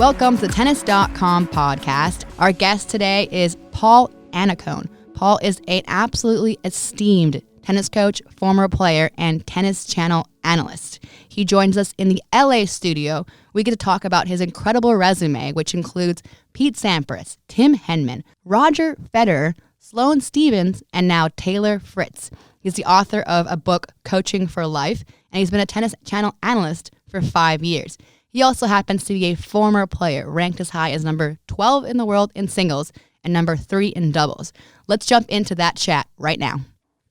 Welcome to the Tennis.com podcast. Our guest today is Paul Annacone. Paul is an absolutely esteemed tennis coach, former player, and Tennis Channel analyst. He joins us in the LA studio. We get to talk about his incredible resume, which includes Pete Sampras, Tim Henman, Roger Federer, Sloane Stephens, and now Taylor Fritz. He's the author of a book, Coaching for Life, and he's been a Tennis Channel analyst for 5 years. He also happens to be a former player, ranked as high as number 12 in the world in singles and number 3 in doubles. Let's jump into that chat right now.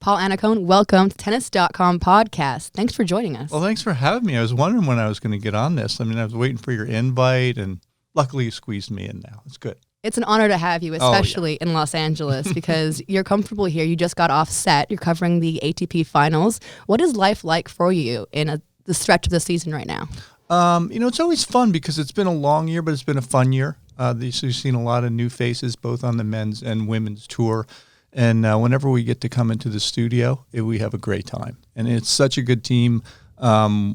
Paul Annacone, welcome to Tennis.com podcast. Thanks for joining us. Well, thanks for having me. I was wondering when I was going to get on this. I was waiting for your invite, and luckily you squeezed me in now. It's good. It's an honor to have you, especially in Los Angeles, because you're comfortable here. You just got off set. You're covering the ATP finals. What is life like for you in the stretch of the season right now? It's always fun because it's been a long year, but it's been a fun year. We've seen a lot of new faces, both on the men's and women's tour. And whenever we get to come into the studio, we have a great time. And it's such a good team.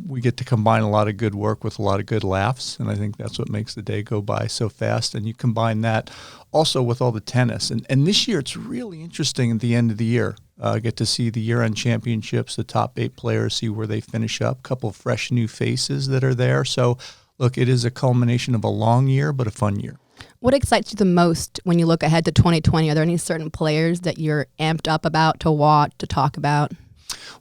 We get to combine a lot of good work with a lot of good laughs. And I think that's what makes the day go by so fast. And you combine that also with all the tennis. And this year, it's really interesting at the end of the year. Get to see the year-end championships, the top 8 players, see where they finish up. A couple of fresh new faces that are there. So, look, it is a culmination of a long year, but a fun year. What excites you the most when you look ahead to 2020? Are there any certain players that you're amped up about to watch, to talk about?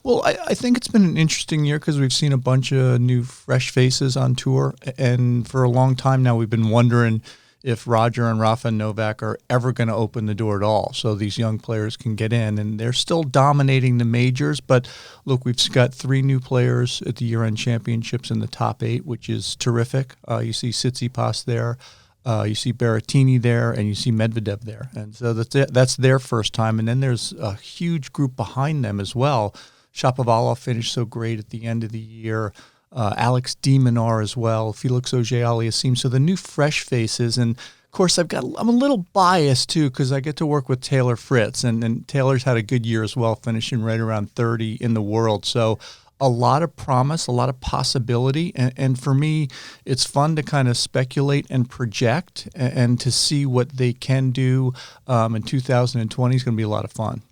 Well, I think it's been an interesting year because we've seen a bunch of new, fresh faces on tour. And for a long time now, we've been wondering if Roger and Rafa and Novak are ever going to open the door at all so these young players can get in. And they're still dominating the majors. But look, we've got 3 new players at the year-end championships in the top 8, which is terrific. You see Tsitsipas there. You see Berrettini there, and you see Medvedev there. And so that's their first time. And then there's a huge group behind them as well. Shapovalov finished so great at the end of the year. Alex de Minaur as well. Felix Auger-Aliassime. So the new fresh faces. And, of course, I'm a little biased, too, because I get to work with Taylor Fritz. And Taylor's had a good year as well, finishing right around 30 in the world. So a lot of promise, a lot of possibility. And for me, it's fun to kind of speculate and project and to see what they can do in 2020 is going to be a lot of fun.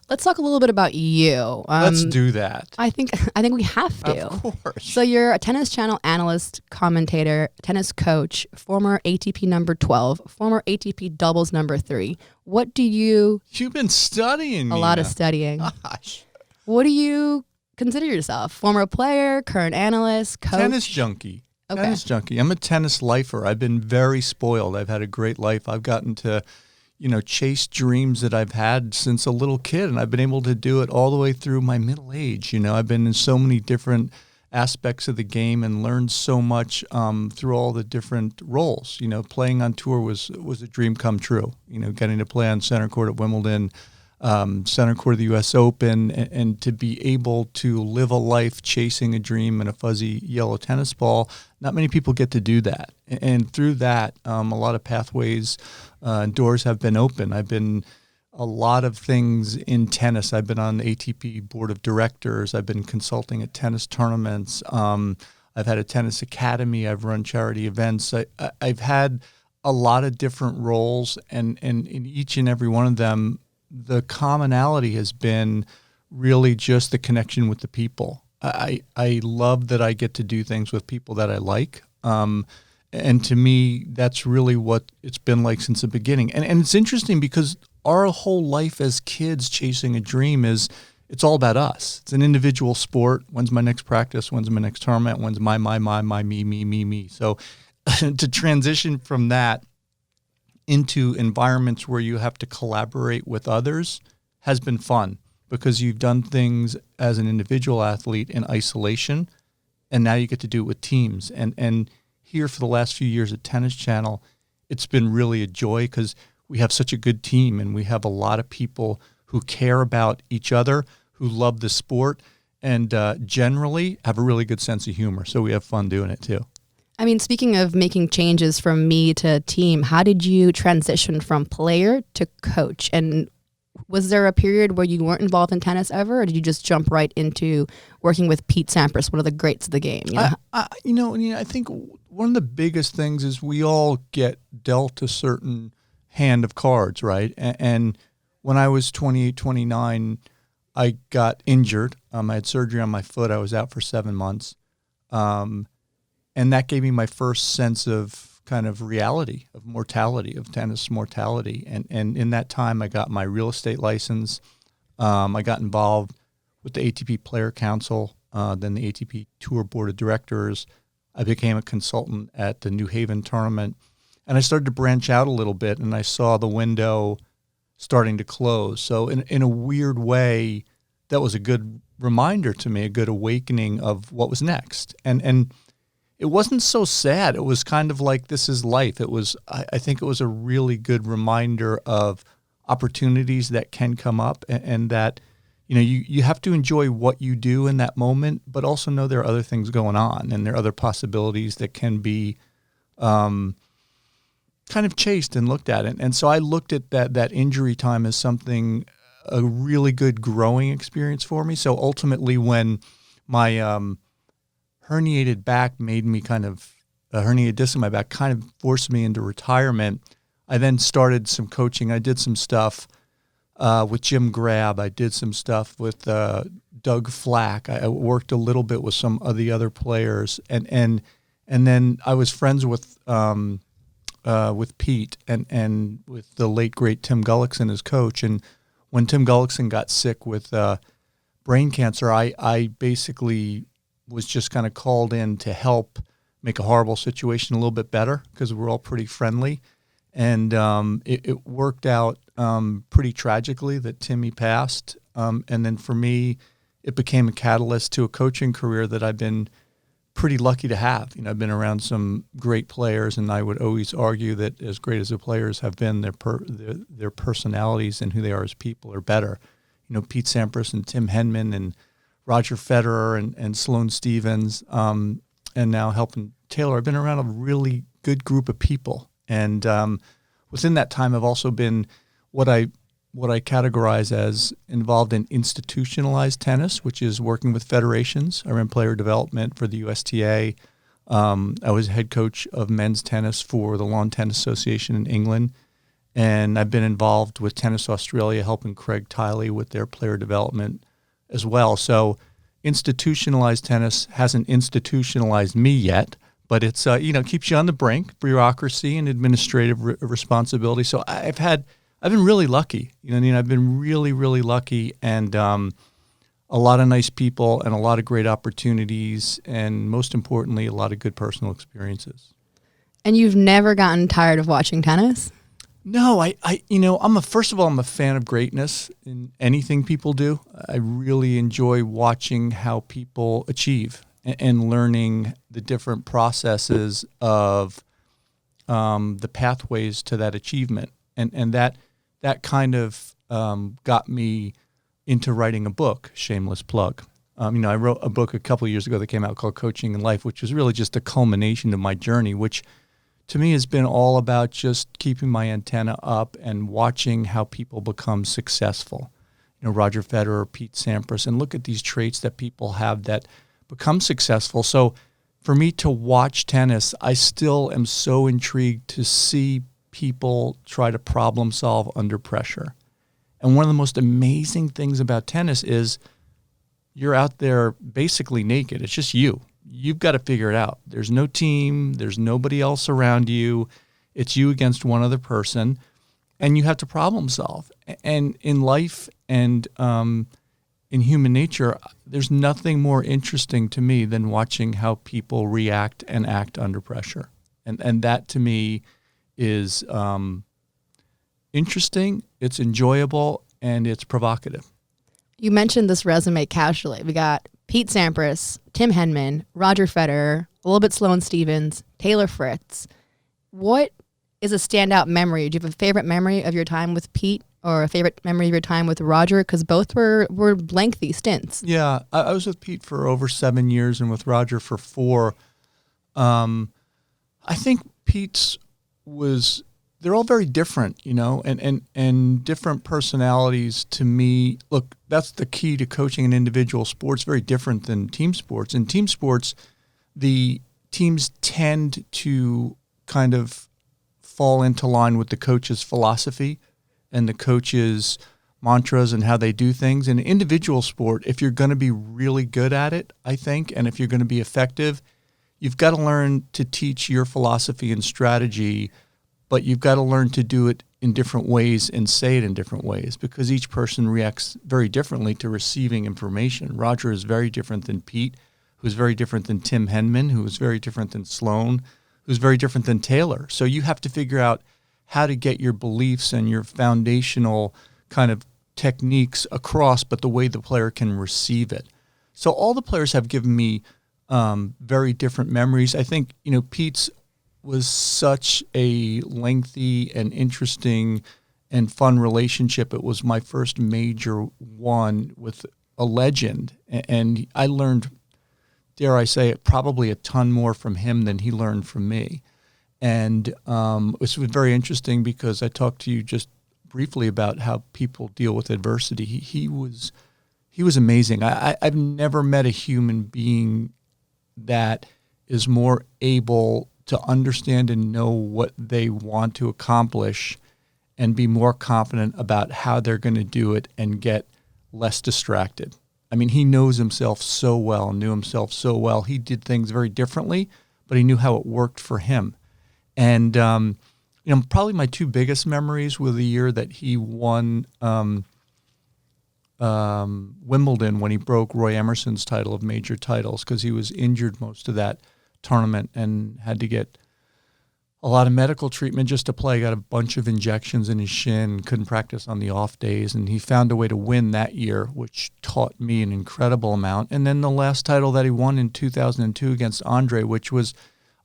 Let's talk a little bit about you. Let's do that. I think we have to. Of course. So you're a Tennis Channel analyst, commentator, tennis coach, former ATP number 12, former ATP doubles number 3. What do you... You've been studying. A lot of studying. Gosh. What do you consider yourself? Former player, current analyst, coach? Tennis junkie. Okay. Tennis junkie. I'm a tennis lifer. I've been very spoiled. I've had a great life. I've gotten to, chase dreams that I've had since a little kid, and I've been able to do it all the way through my middle age. I've been in so many different aspects of the game and learned so much through all the different roles. Playing on tour was a dream come true. Getting to play on center court at Wimbledon, center court of the U.S. Open, and to be able to live a life chasing a dream in a fuzzy yellow tennis ball, not many people get to do that. And through that, a lot of pathways and doors have been open. I've been a lot of things in tennis. I've been on the ATP board of directors. I've been consulting at tennis tournaments. I've had a tennis academy. I've run charity events. I've had a lot of different roles, and in each and every one of them, the commonality has been really just the connection with the people. I love that I get to do things with people that I like. And to me, that's really what it's been like since the beginning. And it's interesting because our whole life as kids chasing a dream it's all about us. It's an individual sport. When's my next practice? When's my next tournament? When's my, me. So to transition from that into environments where you have to collaborate with others has been fun because you've done things as an individual athlete in isolation, and now you get to do it with teams. And here for the last few years at Tennis Channel, it's been really a joy because we have such a good team and we have a lot of people who care about each other, who love the sport, and generally have a really good sense of humor. So we have fun doing it too. Speaking of making changes from me to team, how did you transition from player to coach? And Was there a period where you weren't involved in tennis ever, or did you just jump right into working with Pete Sampras, one of the greats of the game? I think one of the biggest things is we all get dealt a certain hand of cards, right? And when I was 28, 29, I got injured. I had surgery on my foot. I was out for 7 months. And that gave me my first sense of kind of reality, of mortality, of tennis mortality. And in that time, I got my real estate license. I got involved with the ATP Player Council, then the ATP Tour Board of Directors. I became a consultant at the New Haven tournament. And I started to branch out a little bit, and I saw the window starting to close. So in a weird way, that was a good reminder to me, a good awakening of what was next. And it wasn't so sad. It was kind of like, this is life. It was, I think it was a really good reminder of opportunities that can come up, and that, you have to enjoy what you do in that moment, but also know there are other things going on, and there are other possibilities that can be kind of chased and looked at. And so I looked at that injury time as something, a really good growing experience for me. So ultimately, when my herniated back made me kind of, a herniated disc in my back kind of forced me into retirement, I then started some coaching. I did some stuff with Jim Grab. I did some stuff with Doug Flack. I worked a little bit with some of the other players, and then I was friends with Pete and with the late great Tim Gullickson as coach. And when Tim Gullickson got sick with brain cancer, I basically was just kind of called in to help make a horrible situation a little bit better, because we're all pretty friendly. And it worked out pretty tragically that Timmy passed. And then for me, it became a catalyst to a coaching career that I've been pretty lucky to have. I've been around some great players, and I would always argue that as great as the players have been, their personalities and who they are as people are better. Pete Sampras and Tim Henman and Roger Federer and Sloane Stephens, and now helping Taylor. I've been around a really good group of people. And within that time, I've also been what I categorize as involved in institutionalized tennis, which is working with federations. I ran player development for the USTA. I was head coach of men's tennis for the Lawn Tennis Association in England. And I've been involved with Tennis Australia, helping Craig Tiley with their player development as well. So institutionalized tennis hasn't institutionalized me yet, but it's keeps you on the brink, bureaucracy and administrative responsibility. So I've been really lucky. I've been really, really lucky, and a lot of nice people and a lot of great opportunities, and most importantly, a lot of good personal experiences. And you've never gotten tired of watching tennis? No, first of all, I'm a fan of greatness in anything people do. I really enjoy watching how people achieve and learning the different processes of the pathways to that achievement. And that kind of got me into writing a book, shameless plug. I wrote a book a couple of years ago that came out called Coaching in Life, which was really just a culmination of my journey, which to me has been all about just keeping my antenna up and watching how people become successful. Roger Federer, Pete Sampras, and look at these traits that people have that become successful. So for me to watch tennis, I still am so intrigued to see people try to problem solve under pressure. And one of the most amazing things about tennis is you're out there basically naked. It's just you. You've got to figure it out. There's no team. There's nobody else around you. It's you against one other person, and you have to problem solve. And in life and in human nature, there's nothing more interesting to me than watching how people react and act under pressure. And that to me is interesting, it's enjoyable, and it's provocative. You mentioned this resume casually. We got Pete Sampras, Tim Henman, Roger Federer, a little bit Sloane Stephens, Taylor Fritz. What is a standout memory? Do you have a favorite memory of your time with Pete or a favorite memory of your time with Roger? Because both were lengthy stints. Yeah, I was with Pete for over 7 years and with Roger for 4. I think Pete's was they're all very different, and different personalities to me. Look, that's the key to coaching an individual sports, very different than team sports. In team sports, the teams tend to kind of fall into line with the coach's philosophy and the coach's mantras and how they do things. In individual sport, if you're going to be really good at it, I think, and if you're going to be effective, you've got to learn to teach your philosophy and strategy, but you've got to learn to do it in different ways and say it in different ways, because each person reacts very differently to receiving information. Roger is very different than Pete, who's very different than Tim Henman, who is very different than Sloan, who's very different than Taylor. So you have to figure out how to get your beliefs and your foundational kind of techniques across, but the way the player can receive it. So all the players have given me very different memories. I think, Pete's was such a lengthy and interesting and fun relationship. It was my first major one with a legend. And I learned, dare I say it, probably a ton more from him than he learned from me. And it was very interesting because I talked to you just briefly about how people deal with adversity. He was amazing. I've never met a human being that is more able to understand and know what they want to accomplish and be more confident about how they're going to do it and get less distracted. I mean, he knows himself so well, knew himself so well. He did things very differently, but he knew how it worked for him. And, probably my two biggest memories were the year that he won Wimbledon, when he broke Roy Emerson's title of major titles, because he was injured most of that tournament and had to get a lot of medical treatment just to play. Got a bunch of injections in his shin, couldn't practice on the off days, and he found a way to win that year, which taught me an incredible amount. And then the last title that he won in 2002 against Andre, which was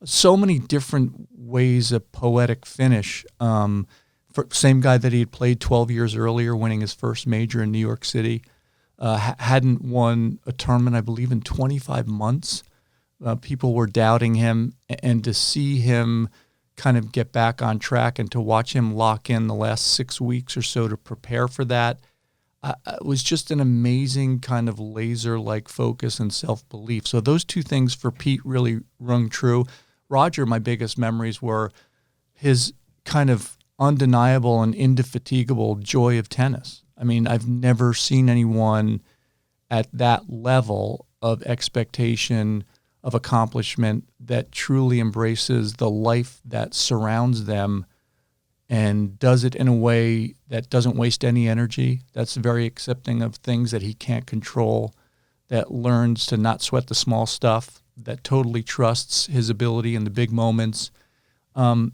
so many different ways of poetic finish. Same guy that he had played 12 years earlier, winning his first major in New York City, hadn't won a tournament, I believe, in 25 months. People were doubting him, and to see him kind of get back on track and to watch him lock in the last 6 weeks or so to prepare for that, it was just an amazing kind of laser-like focus and self-belief. So those two things for Pete really rung true. Roger, my biggest memories were his kind of undeniable and indefatigable joy of tennis. I mean, I've never seen anyone at that level of expectation, of accomplishment, that truly embraces the life that surrounds them and does it in a way that doesn't waste any energy, that's very accepting of things that he can't control, that learns to not sweat the small stuff, that totally trusts his ability in the big moments. And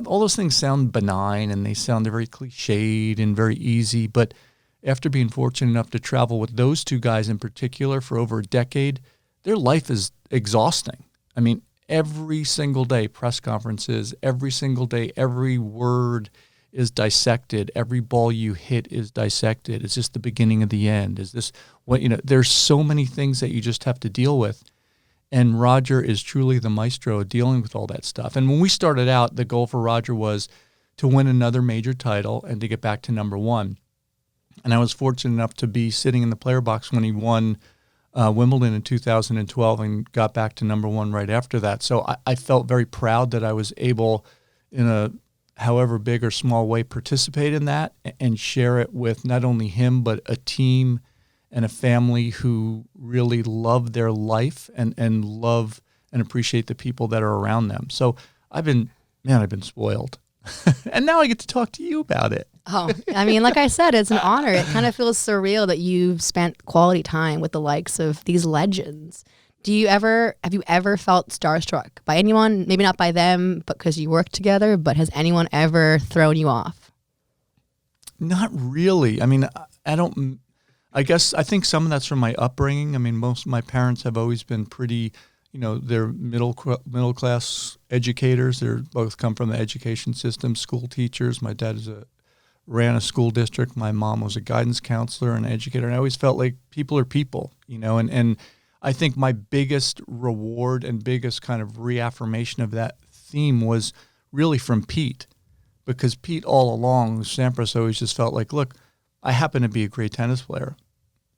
all those things sound benign and they sound very cliched and very easy, but after being fortunate enough to travel with those two guys in particular for over a decade, their life is exhausting. I mean, every single day, press conferences, every single day, every word is dissected. Every ball you hit is dissected. Is this the beginning of the end? Is this what, there's so many things that you just have to deal with. And Roger is truly the maestro of dealing with all that stuff. And when we started out, the goal for Roger was to win another major title and to get back to number one. And I was fortunate enough to be sitting in the player box when he won Wimbledon in 2012 and got back to number one right after that. So I felt very proud that I was able, in a however big or small way, participate in that and share it with not only him, but a team and a family who really love their life and love and appreciate the people that are around them. So I've been spoiled. And now I get to talk to you about it. Oh, I mean, like I said, it's an honor. It kind of feels surreal that you've spent quality time with the likes of these legends. Have you ever felt starstruck by anyone? Maybe not by them, but because you work together, but has anyone ever thrown you off? Not really. I mean, I think some of that's from my upbringing. I mean, most of my parents have always been pretty, they're middle class educators. They're both come from the education system, school teachers. My dad ran a school district. My mom was a guidance counselor and educator. And I always felt like people are people, and I think my biggest reward and biggest kind of reaffirmation of that theme was really from Pete, because Pete all along, Sampras always just felt like, look, I happen to be a great tennis player.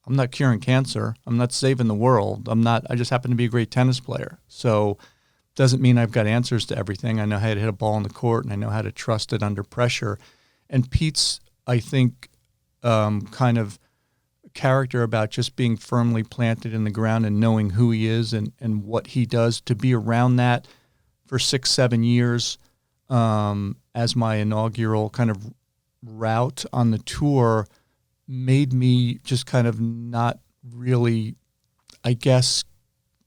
I'm not curing cancer. I'm not saving the world. I just happen to be a great tennis player. So doesn't mean I've got answers to everything. I know how to hit a ball in the court, and I know how to trust it under pressure. And Pete's, I think, kind of character about just being firmly planted in the ground and knowing who he is and what he does, to be around that for 6-7 years as my inaugural kind of route on the tour made me just kind of not really, I guess,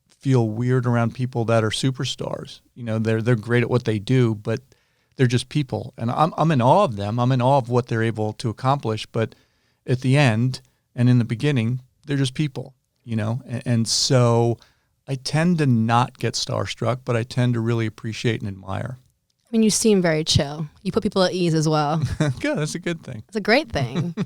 feel weird around people that are superstars. You know, they're great at what they do, but they're just people. And I'm in awe of them. I'm in awe of what they're able to accomplish. But at the end and in the beginning, they're just people, you know. And so I tend to not get starstruck, but I tend to really appreciate and admire. I mean, you seem very chill. You put people at ease as well. Good, that's a good thing. It's a great thing.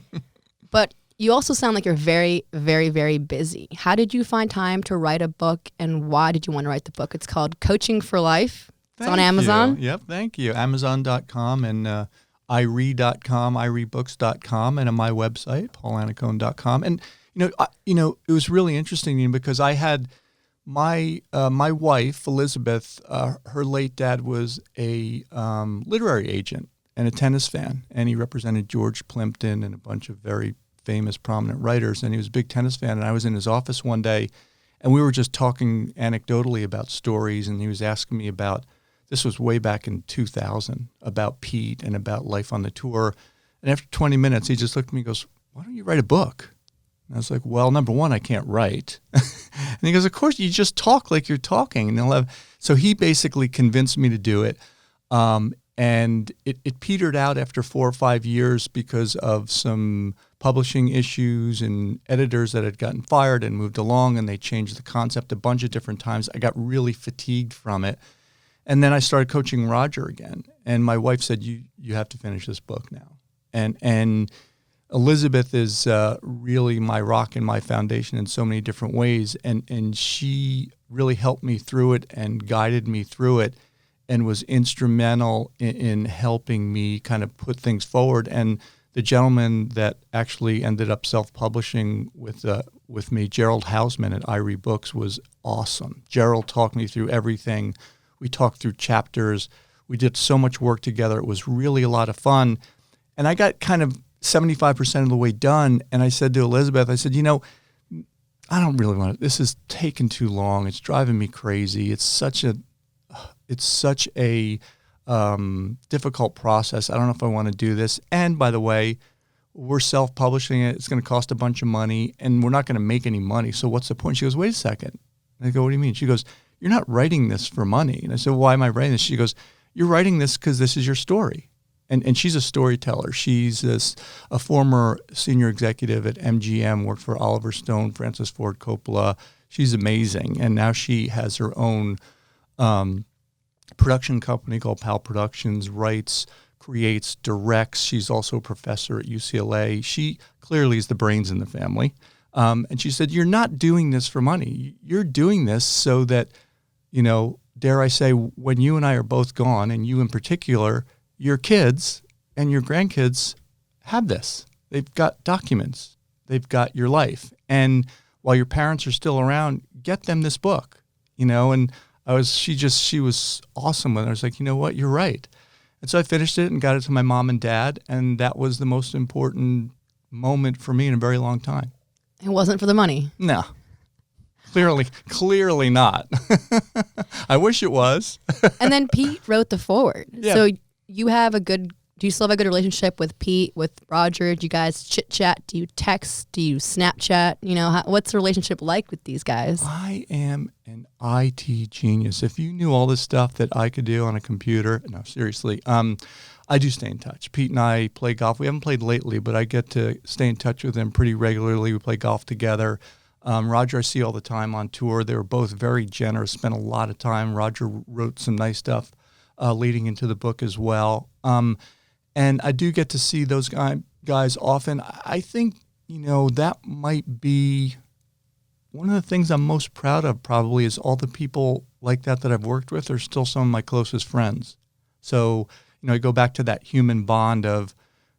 But you also sound like you're very, very, very busy. How did you find time to write a book, and why did you want to write the book? It's called Coaching for Life. It's on Amazon. Yep, thank you. Amazon.com and iRead.com, iReadBooks.com, and on my website, PaulAnnacone.com. And it was really interesting because I had my wife, Elizabeth, her late dad was a literary agent and a tennis fan, and he represented George Plimpton and a bunch of very famous, prominent writers, and he was a big tennis fan. And I was in his office one day, and we were just talking anecdotally about stories, and he was asking me about, this was way back in 2000, about Pete and about life on the tour. And after 20 minutes, he just looked at me and goes, why don't you write a book? And I was like, well, number one, I can't write. And he goes, of course, you just talk like you're talking. And so he basically convinced me to do it. And it petered out after 4 or 5 years because of some publishing issues and editors that had gotten fired and moved along, and they changed the concept a bunch of different times. I got really fatigued from it. And then I started coaching Roger again. And my wife said, you have to finish this book now. And Elizabeth is really my rock and my foundation in so many different ways. And she really helped me through it and guided me through it, and was instrumental in helping me kind of put things forward. And the gentleman that actually ended up self-publishing with me, Gerald Hausman at iRead Books, was awesome. Gerald talked me through everything. We talked through chapters. We did so much work together. It was really a lot of fun. And I got kind of 75% of the way done, and I said to Elizabeth, I said, I don't really want it. This is taking too long. It's driving me crazy. It's such a difficult process. I don't know if I want to do this. And by the way, we're self-publishing it. It's going to cost a bunch of money, and we're not going to make any money. So what's the point? She goes, wait a second. And I go, what do you mean? She goes, you're not writing this for money. And I said, why am I writing this? She goes, you're writing this because this is your story. And she's a storyteller. She's a former senior executive at MGM, worked for Oliver Stone, Francis Ford Coppola. She's amazing. And now she has her own production company called PAL Productions, writes, creates, directs. She's also a professor at UCLA. She clearly is the brains in the family. And she said, you're not doing this for money. You're doing this so that, dare I say, when you and I are both gone, and you in particular, your kids and your grandkids have this. They've got documents. They've got your life. And while your parents are still around, get them this book, and she was awesome with it. I was like, you know what, you're right. And so I finished it and got it to my mom and dad, and that was the most important moment for me in a very long time. It wasn't for the money. No. Clearly not. I wish it was. And then Pete wrote the foreword. Yeah. So do you still have a good relationship with Pete, with Roger? Do you guys chit chat? Do you text? Do you Snapchat? What's the relationship like with these guys? I am an IT genius. If you knew all this stuff that I could do on a computer, no, seriously, I do stay in touch. Pete and I play golf. We haven't played lately, but I get to stay in touch with him pretty regularly. We play golf together. Roger I see all the time on tour. They were both very generous, spent a lot of time. Roger wrote some nice stuff leading into the book as well. And I do get to see those guys often. I think, that might be one of the things I'm most proud of probably, is all the people like that I've worked with are still some of my closest friends. So, I go back to that human bond of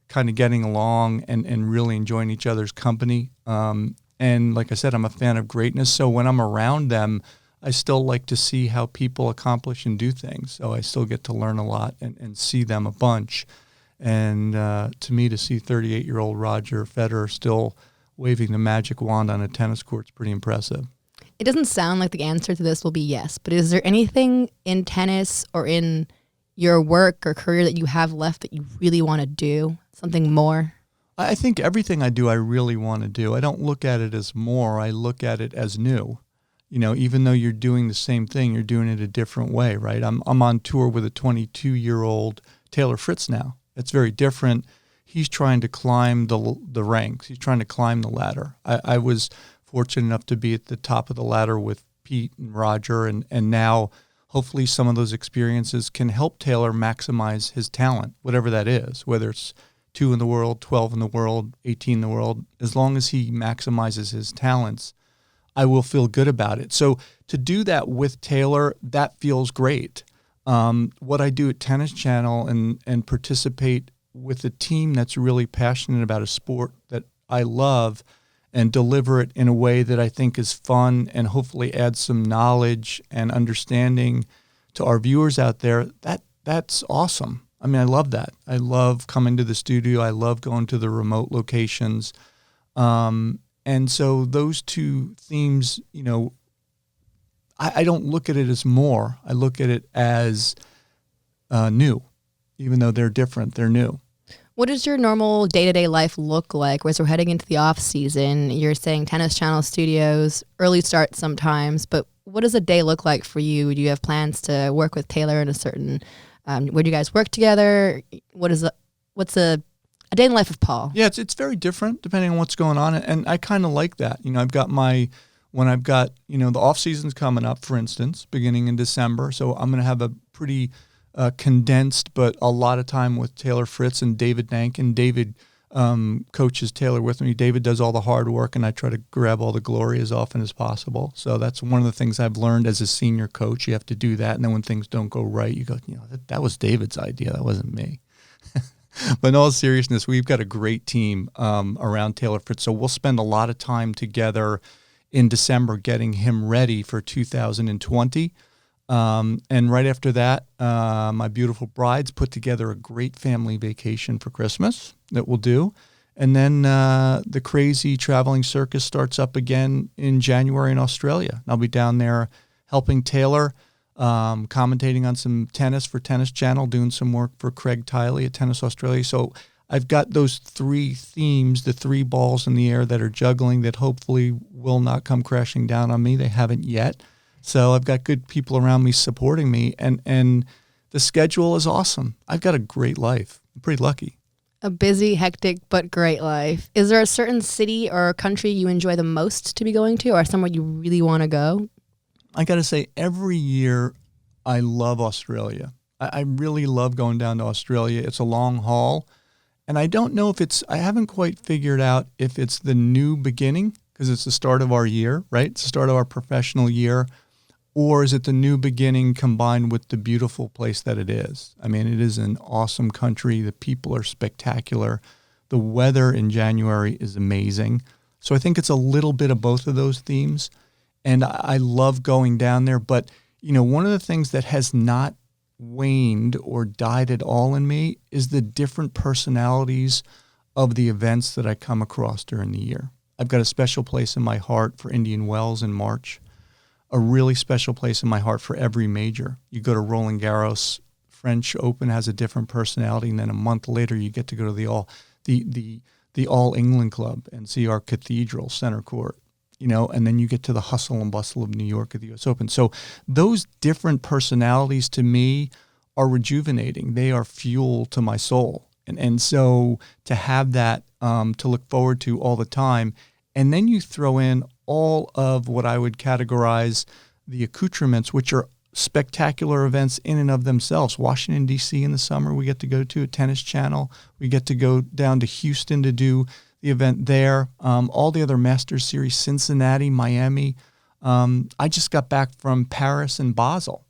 kind of getting along and really enjoying each other's company. And like I said, I'm a fan of greatness. So when I'm around them, I still like to see how people accomplish and do things. So I still get to learn a lot and see them a bunch. And to me, to see 38-year-old Roger Federer still waving the magic wand on a tennis court is pretty impressive. It doesn't sound like the answer to this will be yes, but is there anything in tennis or in your work or career that you have left that you really want to do? Something more? I think everything I do, I really want to do. I don't look at it as more. I look at it as new. Even though you're doing the same thing, you're doing it a different way, right? I'm on tour with a 22-year-old Taylor Fritz now. It's very different. He's trying to climb the ranks. He's trying to climb the ladder. I was fortunate enough to be at the top of the ladder with Pete and Roger, and now hopefully some of those experiences can help Taylor maximize his talent, whatever that is, whether it's 2 in the world, 12 in the world, 18 in the world. As long as he maximizes his talents, I will feel good about it. So to do that with Taylor, that feels great. What I do at Tennis Channel and participate with a team that's really passionate about a sport that I love and deliver it in a way that I think is fun and hopefully adds some knowledge and understanding to our viewers out there, that's awesome. I mean, I love that. I love coming to the studio. I love going to the remote locations. And so those two themes, I don't look at it as more. I look at it as new. Even though they're different, they're new. What does your normal day-to-day life look like as we're heading into the off season? You're saying Tennis Channel studios, early start sometimes, but what does a day look like for you? Do you have plans to work with Taylor in a certain, where do you guys work together? What's a day in the life of Paul? Yeah, it's very different depending on what's going on. And I kind of like that. I've got the off season's coming up, for instance, beginning in December. So I'm going to have a pretty condensed, but a lot of time with Taylor Fritz and David Nankin. David coaches Taylor with me. David does all the hard work, and I try to grab all the glory as often as possible. So that's one of the things I've learned as a senior coach. You have to do that, and then when things don't go right, you go, that was David's idea. That wasn't me. But in all seriousness, we've got a great team around Taylor Fritz. So we'll spend a lot of time together in December getting him ready for 2020. And right after that, my beautiful brides put together a great family vacation for Christmas that we'll do. And then the crazy traveling circus starts up again in January in Australia. I'll be down there helping Taylor, commentating on some tennis for Tennis Channel, doing some work for Craig Tiley at Tennis Australia. So I've got those 3 themes, the 3 balls in the air that are juggling that hopefully will not come crashing down on me. They haven't yet. So I've got good people around me supporting me, and the schedule is awesome. I've got a great life. I'm pretty lucky. A busy, hectic, but great life. Is there a certain city or country you enjoy the most to be going to, or somewhere you really want to go? I got to say, every year I love Australia. I really love going down to Australia. It's a long haul, and I don't know if I haven't quite figured out if it's the new beginning, because it's the start of our year, right? It's the start of our professional year. Or is it the new beginning combined with the beautiful place that it is? I mean, it is an awesome country. The people are spectacular. The weather in January is amazing. So I think it's a little bit of both of those themes. And I love going down there. But, one of the things that has not waned or died at all in me is the different personalities of the events that I come across during the year. I've got a special place in my heart for Indian Wells in March. A really special place in my heart for every major. You go to Roland Garros, French Open has a different personality, and then a month later you get to go to the All England Club and see our cathedral center court, and then you get to the hustle and bustle of New York at the U.S. Open. So those different personalities to me are rejuvenating. They are fuel to my soul, and so to have that to look forward to all the time, and then you throw in all of what I would categorize the accoutrements, which are spectacular events in and of themselves. Washington, D.C. in the summer we get to go to, a Tennis Channel. We get to go down to Houston to do the event there. All the other Masters Series, Cincinnati, Miami. I just got back from Paris and Basel.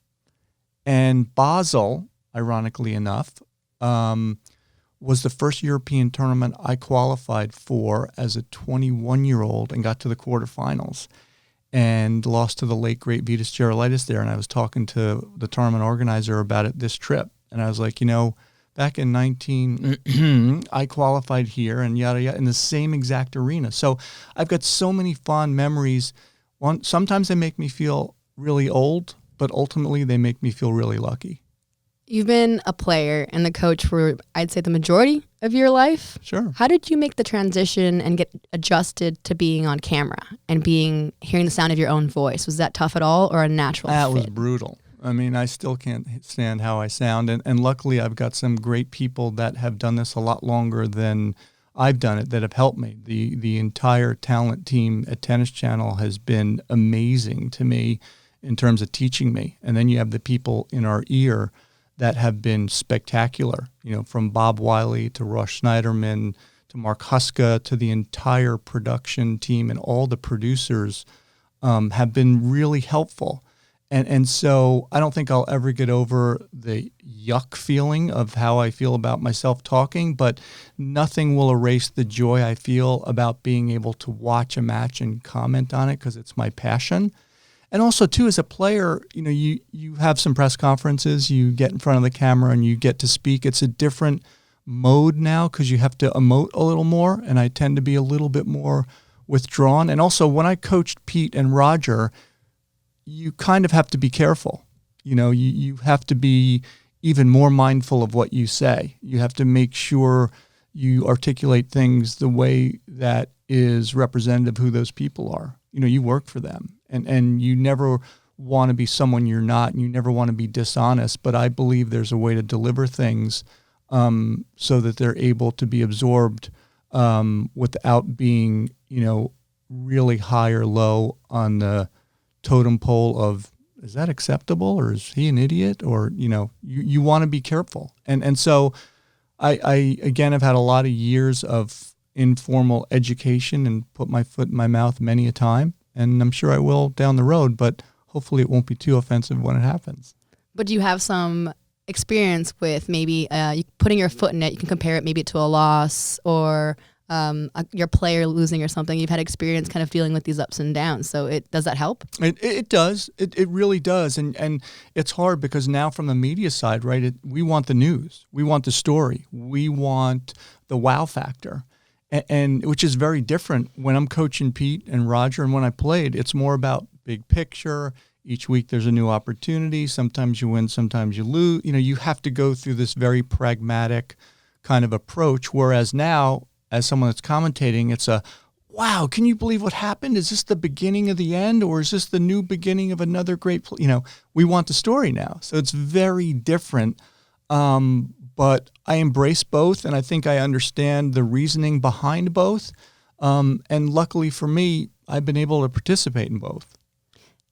And Basel, ironically enough, was the first European tournament I qualified for as a 21-year-old and got to the quarterfinals and lost to the late, great Vitas Gerulaitis there. And I was talking to the tournament organizer about it this trip. And I was like, back in 19, I qualified here and yada, yada, in the same exact arena. So I've got so many fond memories. Sometimes they make me feel really old, but ultimately they make me feel really lucky. You've been a player and the coach for, I'd say, the majority of your life. Sure. How did you make the transition and get adjusted to being on camera and hearing the sound of your own voice? Was that tough at all or a natural fit? That was brutal. I mean, I still can't stand how I sound. And luckily, I've got some great people that have done this a lot longer than I've done it that have helped me. The entire talent team at Tennis Channel has been amazing to me in terms of teaching me. And then you have the people in our ear that have been spectacular, from Bob Wiley to Ross Schneiderman to Mark Huska to the entire production team and all the producers have been really helpful. And so I don't think I'll ever get over the yuck feeling of how I feel about myself talking, but nothing will erase the joy I feel about being able to watch a match and comment on it because it's my passion. And also, too, as a player, you have some press conferences, you get in front of the camera and you get to speak. It's a different mode now because you have to emote a little more, and I tend to be a little bit more withdrawn. And also, when I coached Pete and Roger, you kind of have to be careful. You have to be even more mindful of what you say. You have to make sure you articulate things the way that is representative of who those people are. You work for them. And you never want to be someone you're not, and you never want to be dishonest. But I believe there's a way to deliver things so that they're able to be absorbed without being, really high or low on the totem pole of, is that acceptable or is he an idiot? Or, you want to be careful. And so I again, have had a lot of years of informal education and put my foot in my mouth many a time. And I'm sure I will down the road, but hopefully it won't be too offensive when it happens. But do you have some experience with maybe putting your foot in it? You can compare it maybe to a loss or your player losing or something. You've had experience kind of dealing with these ups and downs. So does that help? It does. It really does. And it's hard because now from the media side, right, we want the news. We want the story. We want the wow factor. And which is very different when I'm coaching Pete and Roger, and when I played, it's more about big picture. Each week there's a new opportunity. Sometimes you win, sometimes you lose. You have to go through this very pragmatic kind of approach. Whereas now, as someone that's commentating, it's wow, can you believe what happened? Is this the beginning of the end, or is this the new beginning of another great we want the story now. So it's very different. But I embrace both, and I think I understand the reasoning behind both. And luckily for me, I've been able to participate in both.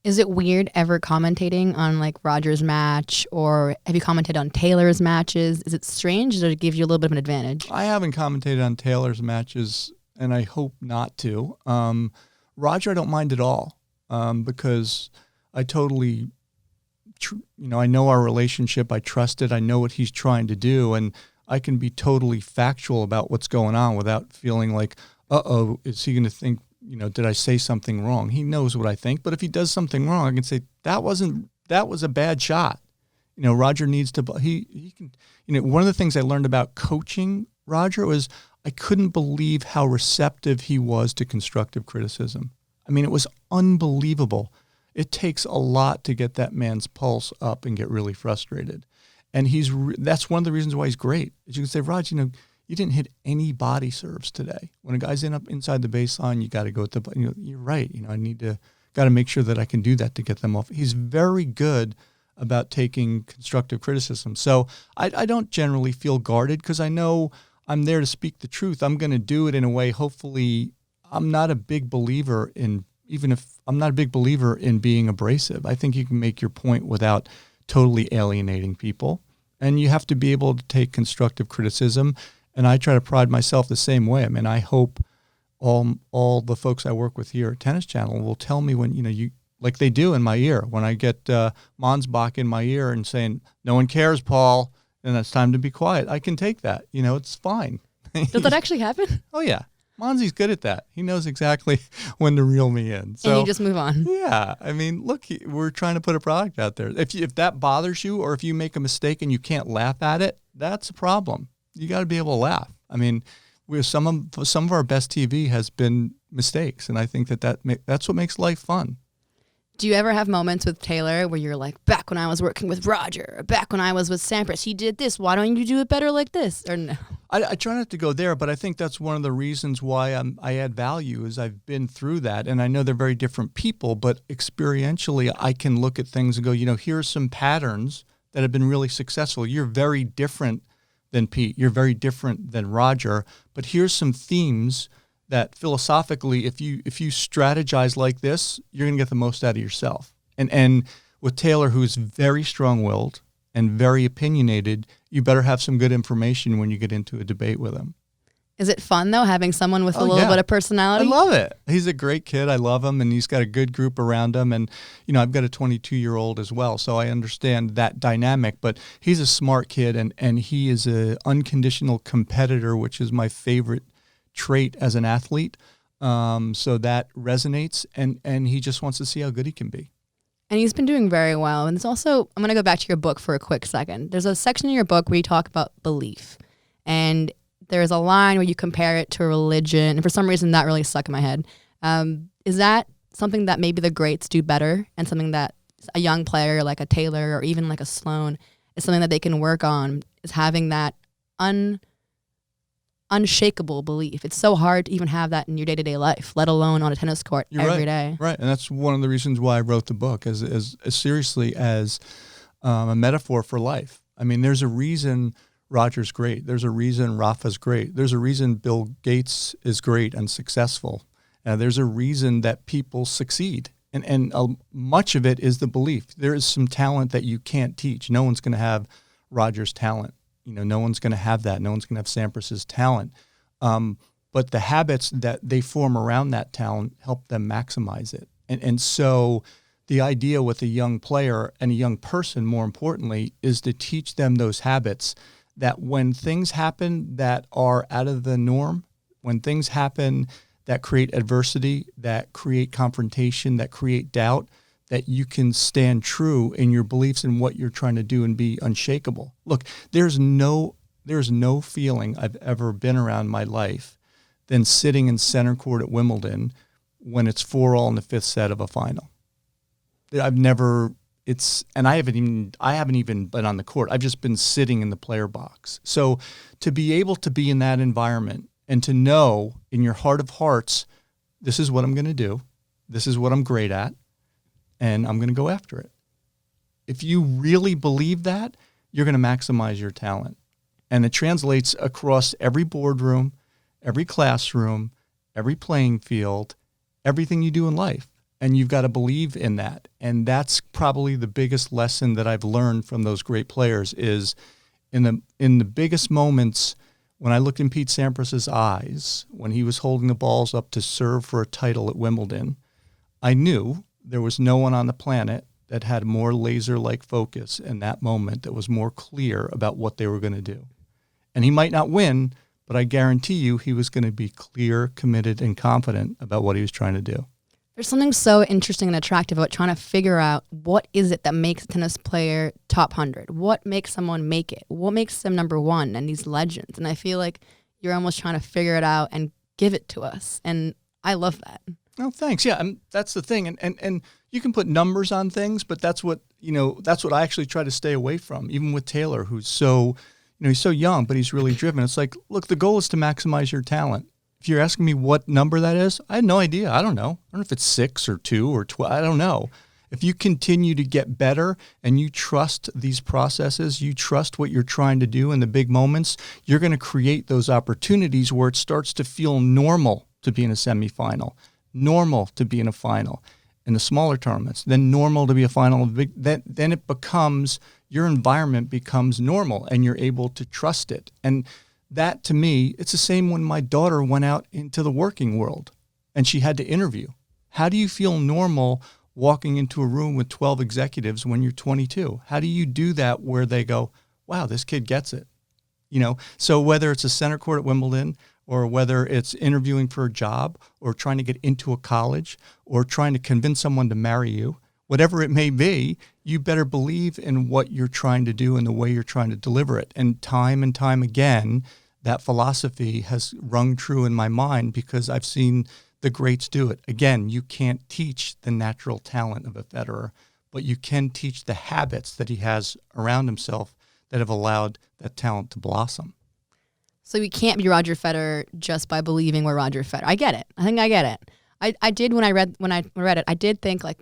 Is it weird ever commentating on like Roger's match, or have you commented on Taylor's matches? Is it strange, or does it give you a little bit of an advantage? I haven't commentated on Taylor's matches, and I hope not to. Roger, I don't mind at all because I totally... I know our relationship. I trust it. I know what he's trying to do, and I can be totally factual about what's going on without feeling like, uh-oh, is he going to think, did I say something wrong? He knows what I think, but if he does something wrong, I can say that was a bad shot. Roger needs to. He can. One of the things I learned about coaching Roger was I couldn't believe how receptive he was to constructive criticism. I mean, it was unbelievable. It takes a lot to get that man's pulse up and get really frustrated. And that's one of the reasons why he's great. As you can say, Raj, you didn't hit any body serves today. When a guy's up inside the baseline, you got to go with you're right. I got to make sure that I can do that to get them off. He's very good about taking constructive criticism. So I don't generally feel guarded because I know I'm there to speak the truth. I'm going to do it in a way, hopefully, I'm not a big believer in being abrasive. I think you can make your point without totally alienating people. And you have to be able to take constructive criticism. And I try to pride myself the same way. I mean, I hope all the folks I work with here at Tennis Channel will tell me when, you like they do in my ear. When I get Monsbach in my ear and saying, no one cares, Paul, and it's time to be quiet. I can take that. It's fine. Does that actually happen? Oh, yeah. Monzi's good at that. He knows exactly when to reel me in. So, and you just move on. Yeah. I mean, look, we're trying to put a product out there. If that bothers you, or if you make a mistake and you can't laugh at it, that's a problem. You got to be able to laugh. I mean, some of our best TV has been mistakes, and I think that's what makes life fun. Do you ever have moments with Taylor where you're like, back when I was working with Roger, or back when I was with Sampras, he did this. Why don't you do it better like this? Or no? I try not to go there, but I think that's one of the reasons why I add value is I've been through that. And I know they're very different people, but experientially, I can look at things and go, here are some patterns that have been really successful. You're very different than Pete. You're very different than Roger. But here's some themes that philosophically, if you strategize like this, you're going to get the most out of yourself. And with Taylor, who's very strong-willed and very opinionated, you better have some good information when you get into a debate with him. Is it fun, though, having someone with a little bit of personality? I love it. He's a great kid. I love him, and he's got a good group around him. And, I've got a 22-year-old as well, so I understand that dynamic. But he's a smart kid, and he is an unconditional competitor, which is my favorite trait as an athlete. So that resonates, and he just wants to see how good he can be. And he's been doing very well. And it's also, I'm going to go back to your book for a quick second. There's a section in your book where you talk about belief. And there's a line where you compare it to a religion. And for some reason, that really stuck in my head. Is that something that maybe the greats do better, and something that a young player like a Taylor or even like a Sloane is something that they can work on, is having that unshakable belief? It's so hard to even have that in your day-to-day life, let alone on a tennis court every day. Right, and that's one of the reasons why I wrote the book, as seriously as a metaphor for life. I mean, there's a reason Roger's great. There's a reason Rafa's great. There's a reason Bill Gates is great and successful. There's a reason that people succeed. And much of it is the belief. There is some talent that you can't teach. No one's going to have Roger's talent. No one's going to have that. No one's going to have Sampras's talent. But the habits that they form around that talent help them maximize it. And so the idea with a young player and a young person, more importantly, is to teach them those habits that when things happen that are out of the norm, when things happen that create adversity, that create confrontation, that create doubt, that you can stand true in your beliefs and what you're trying to do and be unshakable. Look, there's no feeling I've ever been around in my life than sitting in center court at Wimbledon when it's 4-all in the fifth set of a final. I haven't even been on the court. I've just been sitting in the player box. So to be able to be in that environment and to know in your heart of hearts, this is what I'm going to do. This is what I'm great at. And I'm going to go after it. If you really believe that, you're going to maximize your talent. And it translates across every boardroom, every classroom, every playing field, everything you do in life. And you've got to believe in that. And that's probably the biggest lesson that I've learned from those great players is in the biggest moments, when I looked in Pete Sampras's eyes, when he was holding the balls up to serve for a title at Wimbledon, I knew there was no one on the planet that had more laser-like focus in that moment, that was more clear about what they were going to do. And he might not win, but I guarantee you he was going to be clear, committed, and confident about what he was trying to do. There's something so interesting and attractive about trying to figure out what is it that makes a tennis player top 100? What makes someone make it? What makes them number one and these legends? And I feel like you're almost trying to figure it out and give it to us. And I love that. Oh, thanks. Yeah, that's the thing. And you can put numbers on things, but that's what I actually try to stay away from, even with Taylor, who's so, he's so young, but he's really driven. It's like, look, the goal is to maximize your talent. If you're asking me what number that is, I had no idea. I don't know. I don't know if it's 6 or 2 or 12. I don't know. If you continue to get better and you trust these processes, you trust what you're trying to do in the big moments, you're going to create those opportunities where it starts to feel normal to be in a semifinal, normal to be in a final in the smaller tournaments, then normal to be a final. Then it becomes, your environment becomes normal and you're able to trust it. And that, to me, it's the same when my daughter went out into the working world and she had to interview. How do you feel normal walking into a room with 12 executives when you're 22? How do you do that where they go, wow, this kid gets it. So whether it's a center court at Wimbledon, or whether it's interviewing for a job, or trying to get into a college, or trying to convince someone to marry you, whatever it may be, you better believe in what you're trying to do and the way you're trying to deliver it. And time again, that philosophy has rung true in my mind because I've seen the greats do it. Again, you can't teach the natural talent of a Federer, but you can teach the habits that he has around himself that have allowed that talent to blossom. So you can't be Roger Federer just by believing we're Roger Federer. I get it. I think I get it. I did when I read it. I did think, like,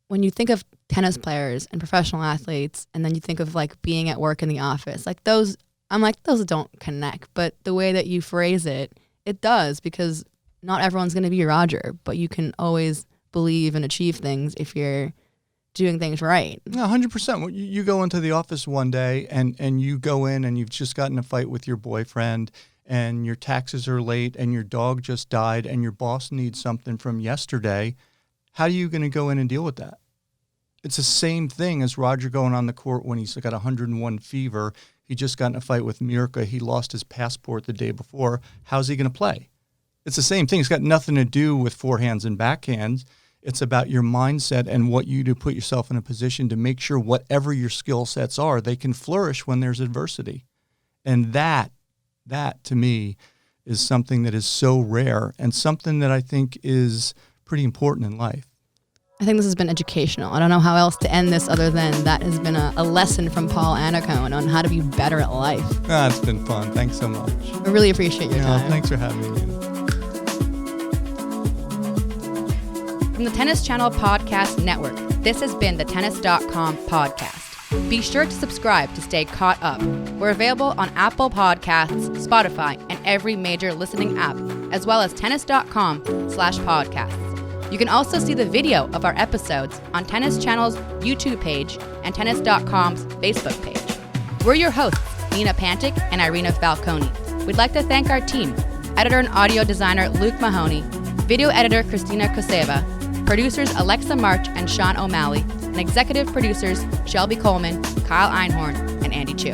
when you think of tennis players and professional athletes, and then you think of like being at work in the office, like those, I'm like, those don't connect. But the way that you phrase it, it does, because not everyone's going to be Roger, but you can always believe and achieve things if you're doing things right. No, 100%. You go into the office one day and you go in and you've just gotten in a fight with your boyfriend and your taxes are late and your dog just died and your boss needs something from yesterday. How are you going to go in and deal with that? It's the same thing as Roger going on the court when he's got 101 fever. He just got in a fight with Mirka. He lost his passport the day before. How's he going to play? It's the same thing. It's got nothing to do with forehands and backhands. It's about your mindset and what you do to put yourself in a position to make sure whatever your skill sets are, they can flourish when there's adversity. And that to me is something that is so rare and something that I think is pretty important in life. I think this has been educational. I don't know how else to end this other than that has been a lesson from Paul Annacone on how to be better at life. It's been fun. Thanks so much. I really appreciate your time. Thanks for having me, Nina. From the Tennis Channel Podcast Network, this has been the Tennis.com podcast. Be sure to subscribe to stay caught up. We're available on Apple Podcasts, Spotify, and every major listening app, as well as tennis.com/podcasts. You can also see the video of our episodes on Tennis Channel's YouTube page and Tennis.com's Facebook page. We're your hosts, Nina Pantic and Irina Falcone. We'd like to thank our team, editor and audio designer Luke Mahoney, video editor Christina Koseva, producers Alexa March and Sean O'Malley, and executive producers Shelby Coleman, Kyle Einhorn, and Andy Chu.